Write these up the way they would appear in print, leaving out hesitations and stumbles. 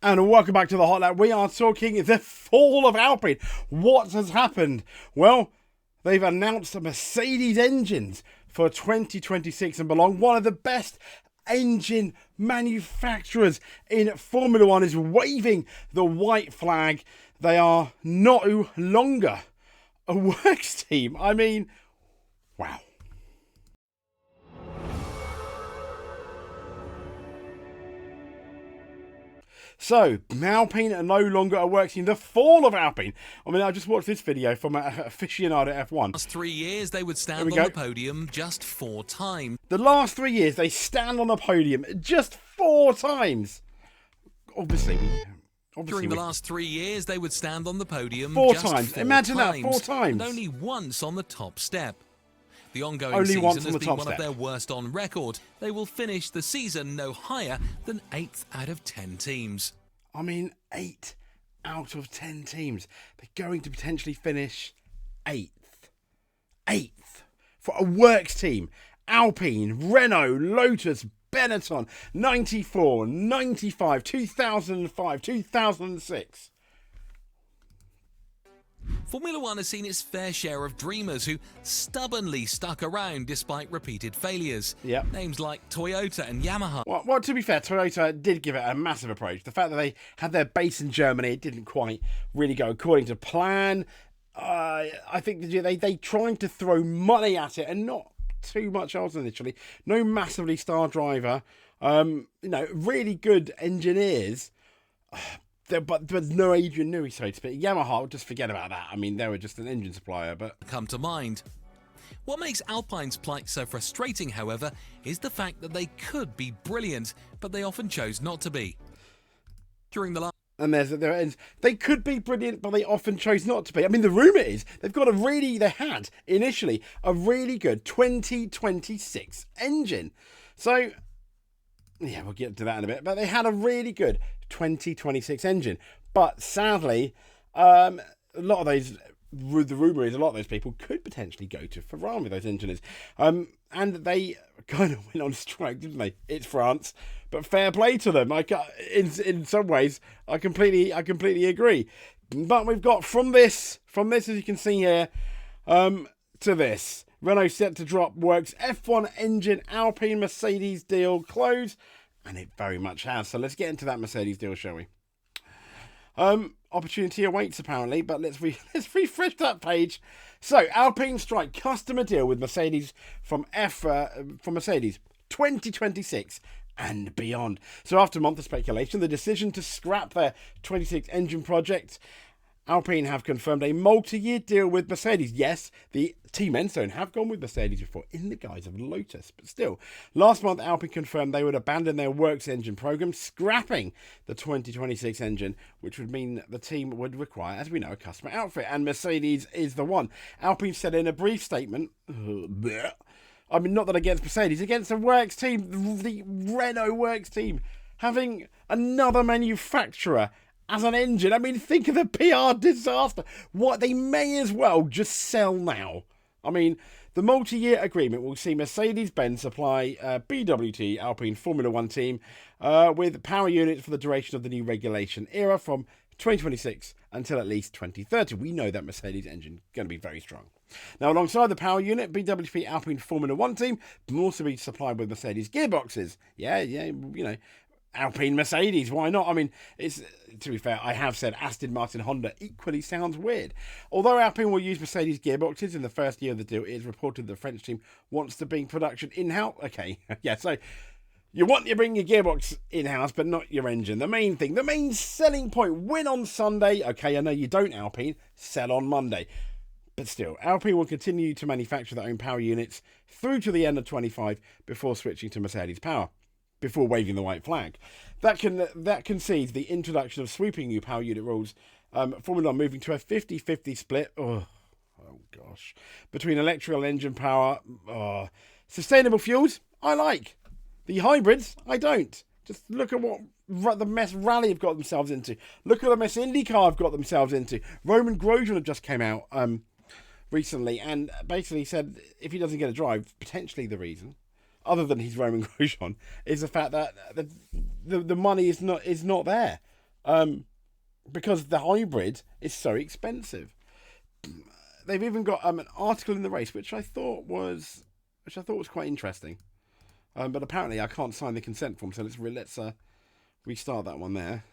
And welcome back to the Hot Lap. We are talking the fall of Alpine. What has happened? Well, they've announced Mercedes engines for 2026 and beyond. One of the best engine manufacturers in Formula One is waving the white flag. They are no longer a works team. I mean, wow. So, Alpine are no longer a works team. The fall of Alpine. I mean, I just watched this video from an aficionado F1. Last 3 years, they would stand on the podium just 4 times. The last 3 years, they stand on the podium just 4 times. Obviously, During the last 3 years, they would stand on the podium 4 just times. 4 Imagine times, that, 4 times. and only once on the top step. The ongoing Only season once has on the been top one step. of their worst on record. They will finish the season no higher than 8th out of 10 teams. I mean, 8 out of 10 teams. They're going to potentially finish 8th. 8th. For a works team. Alpine, Renault, Lotus, Benetton, 94, 95, 2005, 2006. Formula One has seen its fair share of dreamers who stubbornly stuck around despite repeated failures. Yep. Names like Toyota and Yamaha. Well, to be fair, Toyota did give it a massive approach. The fact that they had their base in Germany, it didn't quite really go according to plan. I think they tried to throw money at it and not too much else initially. No massively star driver. Really good engineers. But no Adrian Newey, so to speak. Yamaha, just forget about that. I mean, they were just an engine supplier, but... Come to mind. What makes Alpine's plight so frustrating, however, is the fact that they could be brilliant, but they often chose not to be. During the last... And their ends. They could be brilliant, but they often chose not to be. I mean, the rumour is they had initially a really good 2026 engine. So, yeah, we'll get to that in a bit. But they had a really good 2026 engine. But sadly, the rumour is a lot of those people could potentially go to Ferrari, those engineers. And they kind of went on strike, didn't they? It's France, but fair play to them. In some ways, I completely agree. But we've got from this, as you can see here, to this. Renault set to drop works F1 engine Alpine Mercedes deal close, and it very much has. So let's get into that Mercedes deal, shall we? Opportunity awaits apparently, but let's refresh that page. So Alpine strike customer deal with Mercedes from Mercedes 2026 and beyond. So after a month of speculation, the decision to scrap their 26 engine project, Alpine have confirmed a multi-year deal with Mercedes. Yes, the Team Enstone have gone with Mercedes before in the guise of Lotus, but still. Last month, Alpine confirmed they would abandon their works engine program, scrapping the 2026 engine, which would mean the team would require, as we know, a customer outfit, and Mercedes is the one. Alpine said in a brief statement, I mean, not that against Mercedes, against the works team, the Renault works team, having another manufacturer as an engine. I mean, think of the PR disaster. What, they may as well just sell now. I mean, the multi-year agreement will see Mercedes-Benz supply BWT Alpine Formula One team with power units for the duration of the new regulation era from 2026 until at least 2030. We know that Mercedes engine is going to be very strong. Now, alongside the power unit, BWT Alpine Formula One team will also be supplied with Mercedes gearboxes. Yeah, Alpine Mercedes, why not? I mean, it's, to be fair, I have said Aston Martin Honda equally sounds weird. Although Alpine will use Mercedes gearboxes in the first year of the deal, it is reported the French team wants to bring production in-house. Okay, yeah, so you want to bring your gearbox in-house, but not your engine. The main selling point, win on Sunday. Okay, I know you don't, Alpine, sell on Monday. But still, Alpine will continue to manufacture their own power units through to the end of 25 before switching to Mercedes power, before waving the white flag. That concedes the introduction of sweeping new power unit rules. Formula 1 moving to a 50-50 split. Oh gosh. Between electrical engine power. Sustainable fuels, I like. The hybrids, I don't. Just look at what the mess Rally have got themselves into. Look at the mess IndyCar have got themselves into. Roman Grosjean have just came out recently and basically said if he doesn't get a drive, potentially the reason, other than he's Roman Grosjean, is the fact that the money is not there. because the hybrid is so expensive. They've even got an article in the race which I thought was quite interesting. But apparently I can't sign the consent form, so let's restart that one there.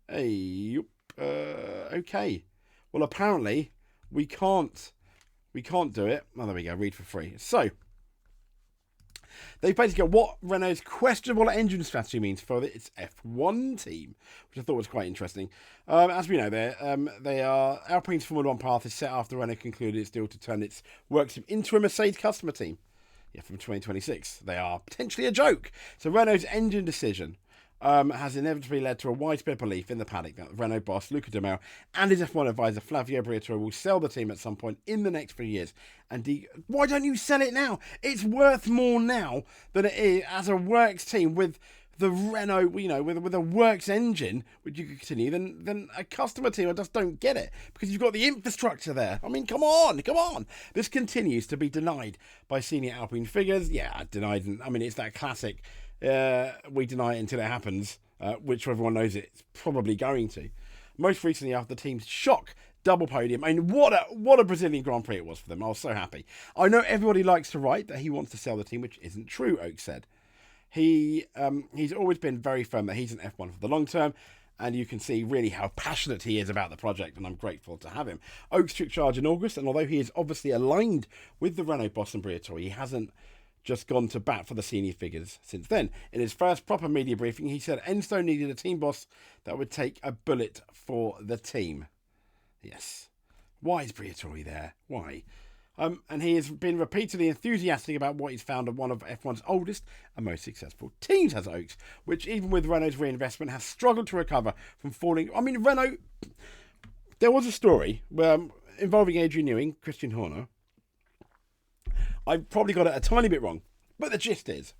Hey, okay. Well, apparently we can't do it. Oh, there we go. Read for free. So they basically got what Renault's questionable engine strategy means for its F1 team, which I thought was quite interesting. As we know, they are Alpine's Formula One path is set after Renault concluded its deal to turn its works team into a Mercedes customer team. Yeah, from 2026. They are potentially a joke. So Renault's engine decision has inevitably led to a widespread belief in the paddock that Renault boss Luca De Meo and his F1 advisor Flavio Briatore will sell the team at some point in the next few years. And why don't you sell it now? It's worth more now than it is as a works team with the Renault, with a works engine, which you could continue, than a customer team. I just don't get it, because you've got the infrastructure there. I mean, come on. This continues to be denied by senior Alpine figures. Yeah, denied. I mean, it's that classic, we deny it until it happens, which everyone knows it's probably going to. Most recently, after the team's shock double podium. I mean, what a Brazilian Grand Prix it was for them. I was so happy. I know everybody likes to write that he wants to sell the team, which isn't true, Oaks said. He's always been very firm that he's an F1 for the long term, and you can see really how passionate he is about the project, and I'm grateful to have him. Oaks took charge in August, and although he is obviously aligned with the Renault boss and Briatore, he hasn't just gone to bat for the senior figures since then. In his first proper media briefing, he said Enstone needed a team boss that would take a bullet for the team. Yes. Why is Briatore there? Why? And he has been repeatedly enthusiastic about what he's found at one of F1's oldest and most successful teams, has Oaks, which even with Renault's reinvestment has struggled to recover from falling. I mean, Renault, there was a story involving Adrian Newey, Christian Horner. I probably got it a tiny bit wrong, but the gist is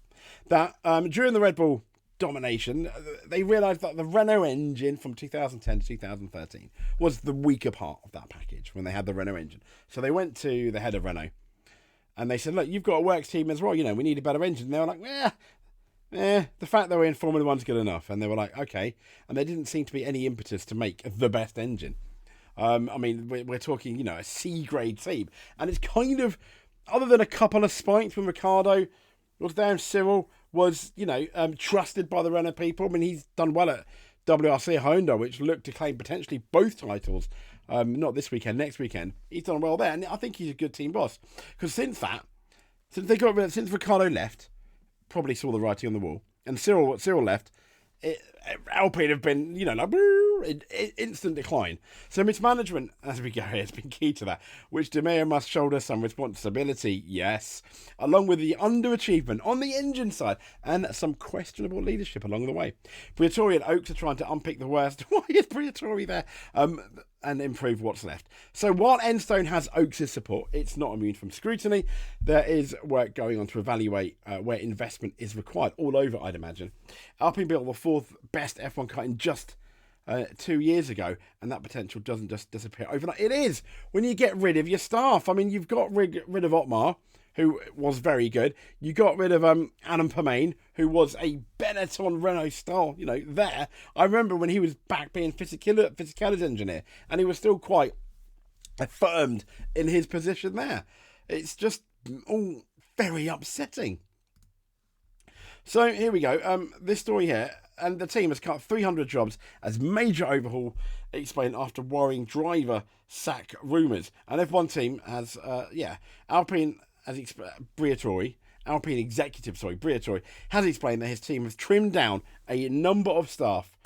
that during the Red Bull domination, they realised that the Renault engine from 2010 to 2013 was the weaker part of that package when they had the Renault engine. So they went to the head of Renault and they said, look, you've got a works team as well, we need a better engine. And they were like, the fact that we're in Formula One's good enough. And they were like, okay. And there didn't seem to be any impetus to make the best engine. I mean, we're talking, a C-grade team. And it's kind of, other than a couple of spikes when Ricciardo was there and Cyril was, trusted by the Renault people. I mean, he's done well at WRC Honda, which looked to claim potentially both titles. Not this weekend, next weekend. He's done well there, and I think he's a good team boss. Because since Ricciardo left, probably saw the writing on the wall, and Cyril left, Alpine have been, instant decline. So mismanagement, as we go here, has been key to that, which De Meo must shoulder some responsibility, yes, along with the underachievement on the engine side and some questionable leadership along the way. Briatore and Oaks are trying to unpick the worst. Why is Briatore there? And improve what's left. So while Enstone has Oaks' support, it's not immune from scrutiny. There is work going on to evaluate where investment is required all over, I'd imagine. Alpine built the fourth best F1 car in just 2 years ago, and that potential doesn't just disappear overnight. It is when you get rid of your staff. I mean, you've got rid of Otmar, who was very good. You got rid of Adam Permain, who was a Benetton Renault style, there. I remember when he was back being Fisichella engineer, and he was still quite affirmed in his position there. It's just all very upsetting. So here we go. This story here, and the team has cut 300 jobs as major overhaul explained after worrying driver sack rumours. And F1 team has, Alpine Briatore has explained that his team has trimmed down a number of staff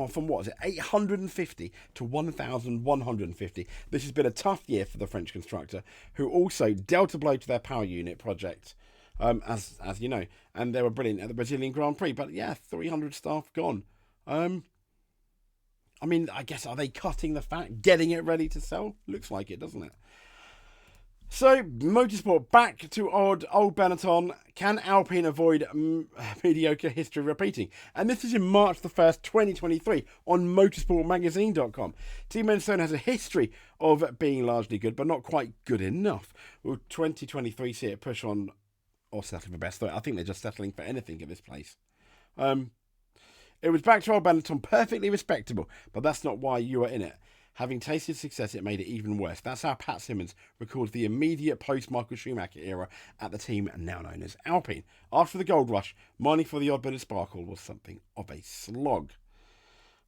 from 850 to 1,150. This has been a tough year for the French constructor, who also dealt a blow to their power unit project, as you know, and they were brilliant at the Brazilian Grand Prix. But 300 staff gone. I mean, I guess, are they cutting the fat, getting it ready to sell? Looks like it, doesn't it? So, motorsport, back to old Benetton. Can Alpine avoid mediocre history repeating? And this is in March the 1st, 2023 on motorsportmagazine.com. Team Enstone has a history of being largely good, but not quite good enough. Will 2023 see it push on or settle for best? I think they're just settling for anything at this place. It was back to old Benetton, perfectly respectable, but that's not why you were in it. Having tasted success, it made it even worse. That's how Pat Simmons records the immediate post-Michael Schumacher era at the team now known as Alpine. After the gold rush, mining for the odd bit of sparkle was something of a slog.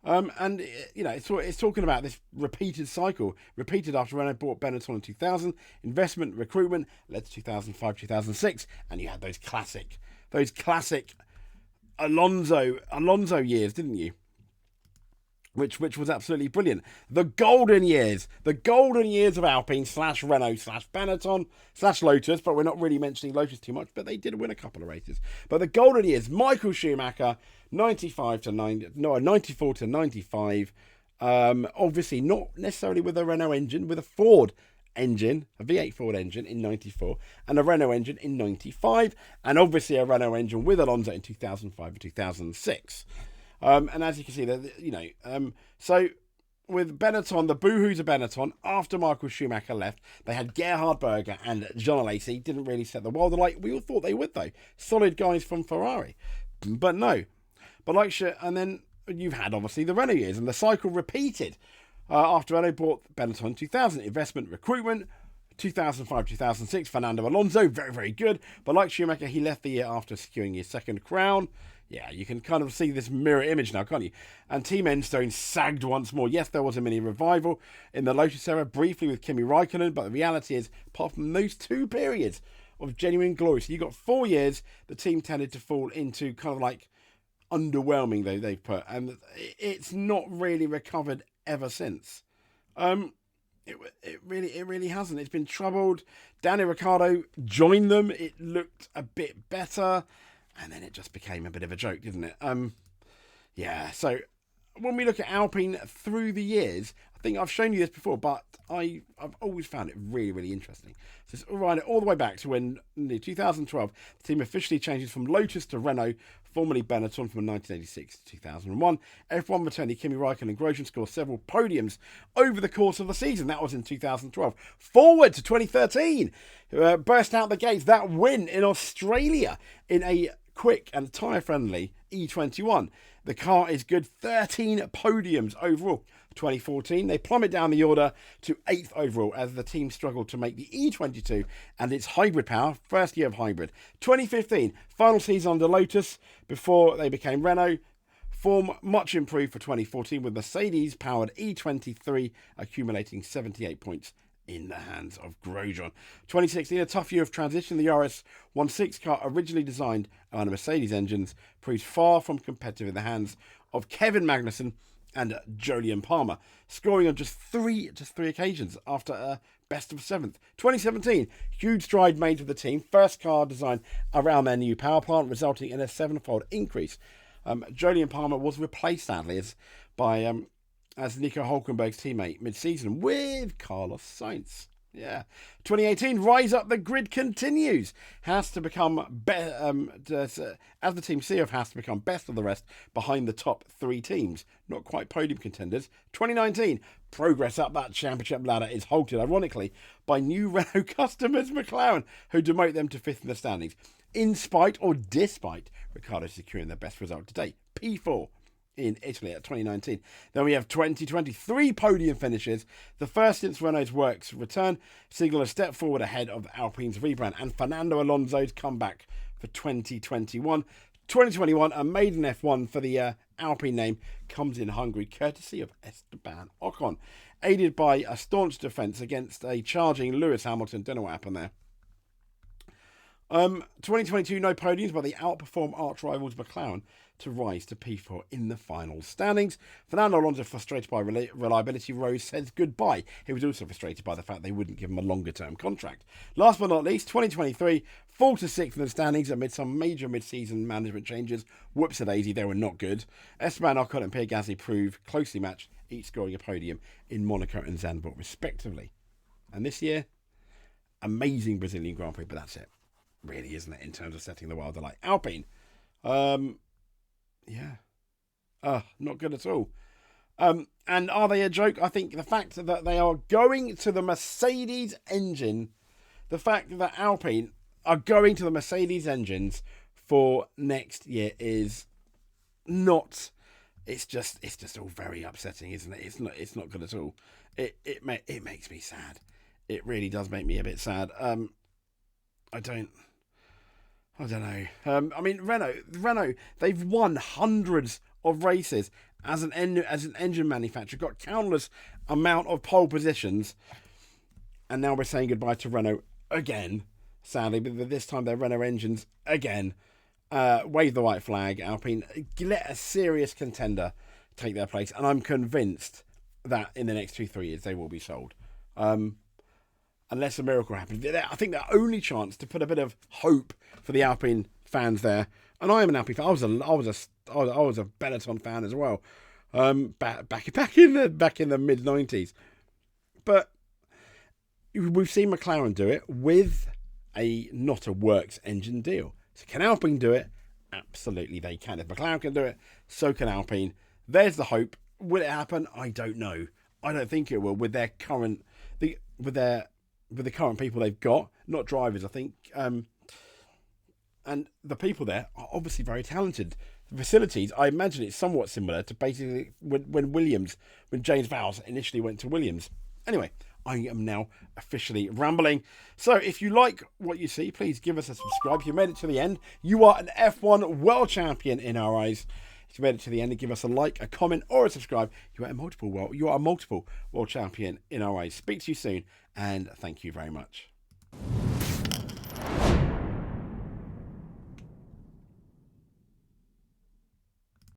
And, you know, it's talking about this repeated cycle, repeated after Renault bought Benetton in 2000. Investment, recruitment led to 2005, 2006, and you had those classic Alonso years, didn't you? Which was absolutely brilliant. The golden years of Alpine / Renault / Benetton / Lotus, but we're not really mentioning Lotus too much, but they did win a couple of races. But the golden years, Michael Schumacher, 94 to 95. Obviously not necessarily with a Renault engine, with a Ford engine, a V8 Ford engine in 94, and a Renault engine in 95, and obviously a Renault engine with Alonso in 2005 and 2006. And as you can see, so with Benetton, the boohoos of Benetton, after Michael Schumacher left, they had Gerhard Berger and John Lacey. Didn't really set the world alight. We all thought they would, though. Solid guys from Ferrari. But no. And then you've had, obviously, the Renault years, and the cycle repeated after Renault bought Benetton in 2000. Investment, recruitment, 2005, 2006, Fernando Alonso, very, very good. But like Schumacher, he left the year after securing his second crown. Yeah, you can kind of see this mirror image now, can't you? And Team Enstone sagged once more. Yes, there was a mini revival in the Lotus era, briefly with Kimi Raikkonen, but the reality is, apart from those 2 periods of genuine glory, so you got 4 years, the team tended to fall into kind of like underwhelming, though they've put, and it's not really recovered ever since. It really hasn't. It's been troubled. Daniel Ricciardo joined them. It looked a bit better. And then it just became a bit of a joke, didn't it? Yeah, so when we look at Alpine through the years, I think I've shown you this before, but I've always found it really, really interesting. So it's all the way back to when in 2012, the team officially changes from Lotus to Renault, formerly Benetton from 1986 to 2001. F1 returnee Kimi Raikkonen and Grosjean scored several podiums over the course of the season. That was in 2012. Forward to 2013, burst out the gates, that win in Australia in a quick and tyre-friendly E21. The car is good, 13 podiums overall. 2014, they plummet down the order to 8th overall as the team struggled to make the E22 and its hybrid power, first year of hybrid. 2015, final season under Lotus before they became Renault. Form much improved for 2014 with Mercedes-powered E23 accumulating 78 points in the hands of Grosjean. 2016, a tough year of transition. The RS16 car, originally designed on Mercedes engines, proved far from competitive in the hands of Kevin Magnussen and Jolyon Palmer, scoring on just three occasions after a best of 7th. 2017, huge stride made with the team. First car designed around their new power plant, resulting in a 7-fold increase. Jolyon Palmer was replaced, sadly, as Nico Hulkenberg's teammate mid-season with Carlos Sainz. Yeah. 2018, rise up the grid continues. Has to become as the team CEO has to become best of the rest behind the top 3 teams. Not quite podium contenders. 2019, progress up that championship ladder is halted, ironically, by new Renault customers McLaren, who demote them to 5th in the standings. In spite or despite Ricciardo securing their best result to date, P4. In Italy at 2019. Then we have 2020, 3 podium finishes. The first since Renault's works return, signal a step forward ahead of Alpine's rebrand and Fernando Alonso's comeback for 2021. 2021, a maiden F1 for the Alpine name comes in Hungary, courtesy of Esteban Ocon, aided by a staunch defence against a charging Lewis Hamilton. Don't know what happened there. 2022, no podiums, but they outperform arch rivals McLaren to rise to P4 in the final standings. Fernando Alonso, frustrated by reliability woes, says goodbye. He was also frustrated by the fact they wouldn't give him a longer-term contract. Last but not least, 2023, fall to 6th in the standings amid some major mid-season management changes. Whoops-a-daisy, they were not good. Esteban Ocon and Pierre Gasly proved closely matched, each scoring a podium in Monaco and Zandvoort, respectively. And this year, amazing Brazilian Grand Prix, but that's it. Really, isn't it, in terms of setting the world alight? Alpine. Not good at all. And are they a joke? I think the fact that they are going to the Mercedes engine, the fact that Alpine are going to the Mercedes engines for next year is not it's just all very upsetting, isn't it? It's not good at all. It makes me sad. It really does make me a bit sad. I don't know. I mean, Renault, they've won hundreds of races as an engine manufacturer, got countless amount of pole positions, and now we're saying goodbye to Renault again, sadly. But this time they're Renault engines again. Wave the white flag, Alpine. Let a serious contender take their place, and I'm convinced that in the next 2-3 years they will be sold. Unless a miracle happens. I think their only chance to put a bit of hope for the Alpine fans there, and I am an Alpine fan. I was a Benetton fan as well, back in the mid '90s. But we've seen McLaren do it with not a works engine deal. So can Alpine do it? Absolutely, they can. If McLaren can do it, so can Alpine. There's the hope. Will it happen? I don't know. I don't think it will with their current with the current people they've got, not drivers, I think. And the people there are obviously very talented. The facilities, I imagine it's somewhat similar to basically when James Vowles initially went to Williams. Anyway, I am now officially rambling. So if you like what you see, please give us a subscribe. If you made it to the end, you are an F1 world champion in our eyes. If you made it to the end, and give us a like, a comment, or a subscribe, you are a multiple world champion in our eyes. Speak to you soon, and thank you very much.